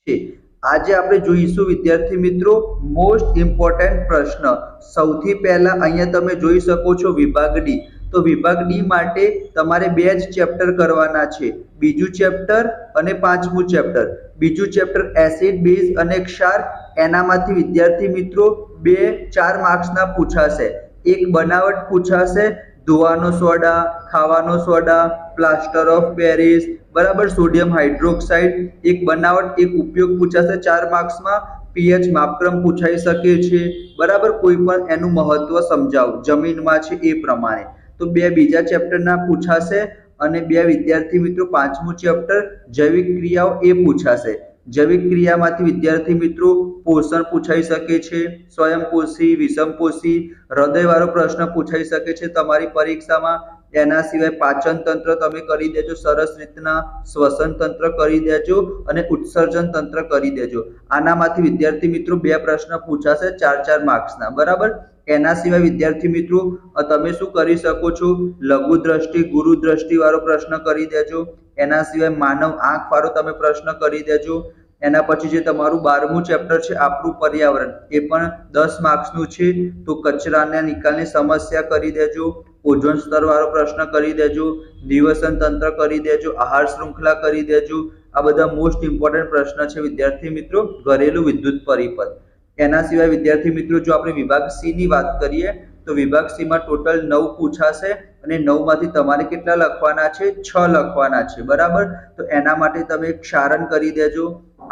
છે। આજે આપણે જોઈશું વિદ્યાર્થી મિત્રો મોસ્ટ ઇમ્પોર્ટન્ટ પ્રશ્ન। સૌથી પહેલા અહીંયા તમે જોઈ શકો છો વિભાગ ડી। તો વિભાગ ડી માટે તમારે બે જ ચેપ્ટર કરવાના છે, બીજું ચેપ્ટર અને પાંચમું ચેપ્ટર। બીજું ચેપ્ટર એસિડ બેઝ અને ક્ષાર, એનામાંથી વિદ્યાર્થી મિત્રો 4 માર્ક્સના પૂછાશે। એક બનાવટ પૂછાશે, ધોવાનો સોડા, ખાવાનો સોડા, પ્લાસ્ટર ઓફ પેરિસ, બરાબર, સોડિયમ હાઇડ્રોક્સાઇડ। એક બનાવટ એક ઉપયોગ પૂછાશે 4 માર્ક્સમાં। પીએચ માપક્રમ પૂછાઈ શકે છે, બરાબર, કોઈ પણ એનું મહત્વ સમજાવો જમીનમાં છે એ પ્રમાણે। તો બે બીજા ચેપ્ટરના પૂછાશે અને બે વિદ્યાર્થી મિત્રો પાંચમું ચેપ્ટર જૈવિક ક્રિયાઓ એ પૂછાશે। જૈવિક ક્રિયામાંથી વિદ્યાર્થી મિત્રો પોષણ પૂછાઈ શકે છે, સ્વયંપોષી, વિષમપોષી, હૃદયવાળો પ્રશ્ન પૂછાઈ શકે છે તમારી પરીક્ષામાં। એના સિવાય પાચન તંત્ર તમે કરી દેજો સરસ રીતના, શ્વસન તંત્ર કરી દેજો અને ઉત્સર્જન તંત્ર કરી દેજો। આનામાંથી વિદ્યાર્થી મિત્રો બે પ્રશ્ન પૂછાશે 4-4 માર્ક્સના, બરાબર। એના સિવાય વિદ્યાર્થી મિત્રો તમે શું કરી શકો છો, લઘુ દ્રષ્ટિ, ગુરુ દ્રષ્ટિ વાળો પ્રશ્ન કરી દેજો। એના સિવાય માનવ આંખ વાળો તમે પ્રશ્ન કરી દેજો। એના પછી જે તમારું 12મું ચેપ્ટર છે આપણું પર્યાવરણ, એ પણ 10 માર્ક્સનું છે। તો કચરાના નિકાલની સમસ્યા કરી દેજો, ઓઝોન સ્તર વાળો પ્રશ્ન કરી દેજો, નિવસન તંત્ર કરી દેજો, આહાર શૃંખલા કરી દેજો। આ બધા મોસ્ટ ઇમ્પોર્ટન્ટ પ્રશ્ન છે વિદ્યાર્થી મિત્રો, ઘરેલું વિદ્યુત પરિપથ। એના સિવાય વિદ્યાર્થી મિત્રો જો આપણે વિભાગ સી ની વાત કરીએ તો વિભાગ સી માં ટોટલ 9 પૂછાશે અને 9 માંથી તમારે કેટલા લખવાના છે, 6 લખવાના છે, બરાબર। તો એના માટે તમે ક્ષારણ કરી દેજો,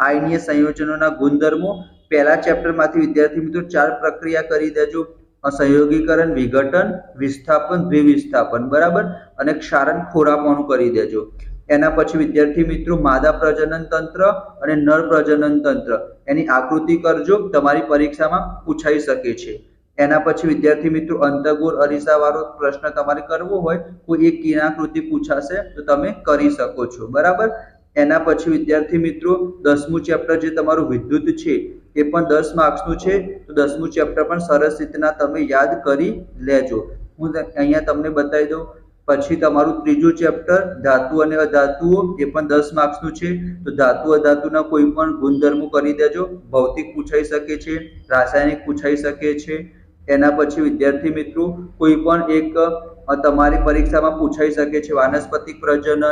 આયનીય સંયોજનોના ગુણધર્મો। પહેલા ચેપ્ટરમાંથી વિદ્યાર્થી મિત્રો 4 પ્રક્રિયા કરી દેજો, સંયોગીકરણ, વિઘટન, વિસ્થાપન, દ્વિવિસ્થાપન, બરાબર, અને ક્ષારણ ખોરાપણું કરી દેજો। એના પછી વિદ્યાર્થી મિત્રો માદા પ્રજનન તંત્ર અને નર પ્રજનન તંત્ર એની આકૃતિ કરજો, તમારી પરીક્ષામાં પૂછાઈ શકે છે। એના પછી વિદ્યાર્થી મિત્રો અંતઃગોળ અરીસા વાળો પ્રશ્ન તમારે કરવો હોય કોઈ એક કિનાકૃતિ પૂછાશે તો તમે કરી શકો છો, બરાબર। એના પછી વિદ્યાર્થી મિત્રો 10મું ચેપ્ટર જે તમારું વિદ્યુત છે એ પણ 10 માર્ક્સનું છે। તો 10મું ચેપ્ટર પણ સરસ રીતના તમે યાદ કરી લેજો। હું અહીંયા તમને બતાવી દઉં। પછી તમારું ત્રીજું ચેપ્ટર ધાતુ અને અધાતુઓ, એ પણ 10 માર્ક્સનું છે। તો ધાતુ અધાતુના કોઈ પણ ગુણધર્મો કરી દેજો, ભૌતિક પૂછાઈ શકે છે, રાસાયણિક પૂછાઈ શકે છે। એના પછી વિદ્યાર્થી મિત્રો કોઈ પણ એક તમારી પરીક્ષામાં પૂછાઈ શકે છે, વાનસ્પતિક પ્રજનન,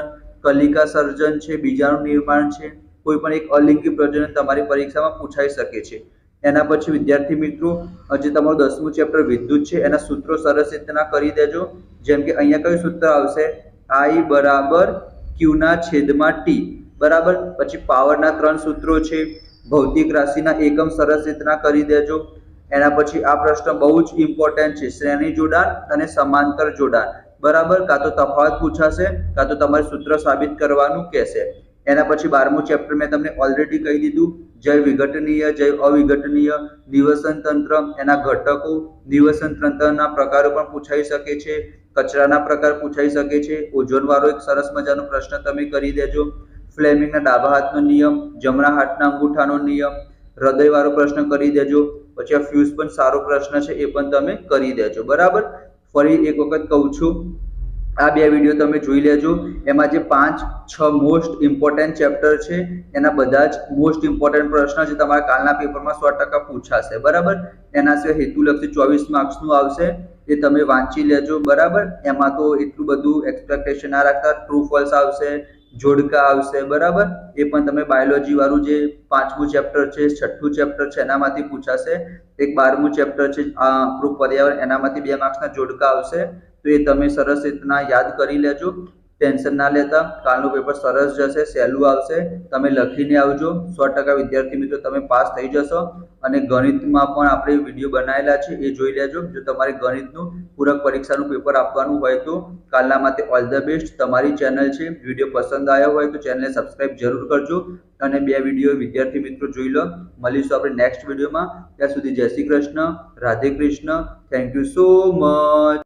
કલિકા સર્જન છે, બીજાણુ નિર્માણ છે, કોઈ પણ એક અલિંગી પ્રજનન તમારી પરીક્ષામાં પૂછાઈ શકે છે। એના પછી વિદ્યાર્થી મિત્રો જે તમારું 10મું ચેપ્ટર વિદ્યુત છે એના સૂત્રો સરસ રીતના કરી દેજો। જેમ કે અહીંયા કયું સૂત્ર આવશે, I બરાબર Q ના છેદમાં T, બરાબર। પછી પાવરના 3 સૂત્રો છે, ભૌતિક રાશિના એકમ સરસ રીતના કરી દેજો। એના પછી આ પ્રશ્ન બહુ જ ઇમ્પોર્ટન્ટ છે, શ્રેણી જોડાણ અને સમાંતર જોડાણ, બરાબર। કાં તો તફાવત પૂછાશે કાં તો તમારે સૂત્ર સાબિત કરવાનું કહેશે। એના પછી 12મું ચેપ્ટર મેં તમને ઓલરેડી કહી દીધું, જૈવ વિઘટનીય, જૈવ અવિઘટનીય, નિવસન તંત્ર, એના ઘટકો, નિવસન તંત્રના પ્રકારો પણ પૂછાઈ શકે છે, કચરાના પ્રકાર પૂછાઈ શકે છે, ઓઝોન વાળો એક સરસ મજાનો પ્રશ્ન તમે કરી દેજો, ફ્લેમિંગના ડાબા હાથનો નિયમ, જમણા હાથના અંગૂઠાનો નિયમ, હૃદય વાળો પ્રશ્ન કરી દેજો। પછી આ ફ્યુઝ પણ સારો પ્રશ્ન છે, એ પણ તમે કરી દેજો, બરાબર। ફરી એક વખત કહું છું, આ બે વિડીયો તમે જોઈ લેજો। એમાં જે 5-6 મોસ્ટ ઇમ્પોર્ટન્ટ ચેપ્ટર છે એના બધા જ મોસ્ટ ઇમ્પોર્ટન્ટ પ્રશ્ન જે તમારા કાલના પેપરમાં 100% પૂછાશે, બરાબર। એના સિવાય હેતુલક્ષી 24 માર્ક્સનું આવશે, એ તમે વાંચી લેજો, બરાબર। એમાં તો એટલું બધું એક્સપેક્ટેશન ના રાખતા, ટ્રુ ફોલ્સ આવશે, જોડકા આવશે, બરાબર। એ પણ તમે બાયોલોજી વાળું જે 5મું ચેપ્ટર છે, 6ઠું ચેપ્ટર છે એનામાંથી પૂછાશે। એક 12મું ચેપ્ટર છે આપણું પર્યાવરણ, એનામાંથી 2 માર્ક્સના જોડકા આવશે। તો એ તમે સરસ રીતના યાદ કરી લેજો, ટેન્શન ના લેતા, કાલનું પેપર સરસ જશે, સહેલું આવશે, તમે લખીને આવજો, 100% વિદ્યાર્થી મિત્રો તમે પાસ થઈ જશો। અને ગણિતમાં પણ આપણે વિડીયો બનાવેલા છે, એ જોઈ લેજો જો તમારે ગણિતનું પૂરક પરીક્ષાનું પેપર આપવાનું હોય તો। કાલના માટે ઓલ ધ બેસ્ટ। તમારી ચેનલ છે, વિડીયો પસંદ આવ્યો હોય તો ચેનલને સબસ્ક્રાઇબ જરૂર કરજો અને બે વિડીયો વિદ્યાર્થી મિત્રો જોઈ લો। મળીશું આપણે નેક્સ્ટ વિડીયોમાં, ત્યાં સુધી જય Shri Krishna, Radhe Krishna, thank you so much.